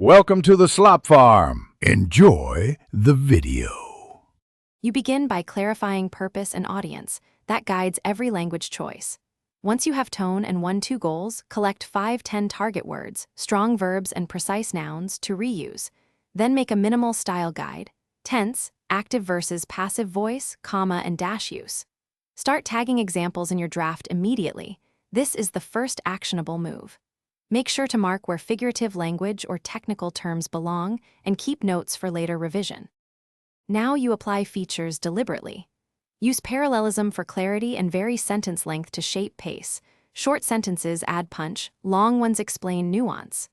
Welcome to the Slop Farm. Enjoy the video. You begin by clarifying purpose and audience. That guides every language choice. Once you have tone and 1-2 goals, collect 5-10 target words, strong verbs, and precise nouns to reuse. Then make a minimal style guide. Tense, active versus passive voice, comma, and dash use. Start tagging examples in your draft immediately. This is the first actionable move. Make sure to mark where figurative language or technical terms belong and keep notes for later revision. Now you apply features deliberately. Use parallelism for clarity and vary sentence length to shape pace. Short sentences add punch, long ones explain nuance.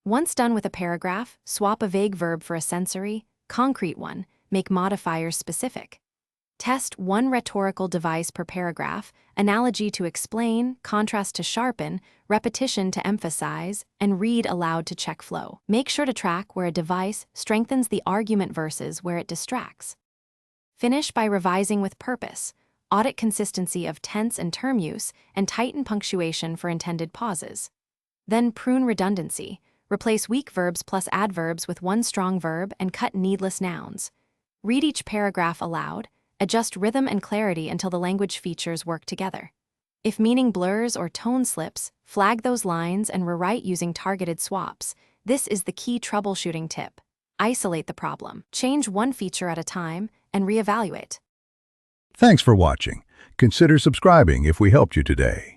Once done with a paragraph, swap a vague verb for a sensory, concrete one, make modifiers specific. Test one rhetorical device per paragraph, analogy to explain, contrast to sharpen, repetition to emphasize, and read aloud to check flow. Make sure to track where a device strengthens the argument versus where it distracts. Finish by revising with purpose. Audit consistency of tense and term use, and tighten punctuation for intended pauses. Then prune redundancy. Replace weak verbs plus adverbs with one strong verb and cut needless nouns. Read each paragraph aloud. Adjust rhythm and clarity until the language features work together. If meaning blurs or tone slips, flag those lines and rewrite using targeted swaps. This is the key troubleshooting tip. Isolate the problem, change one feature at a time, and reevaluate. Thanks for watching. Consider subscribing if we helped you today.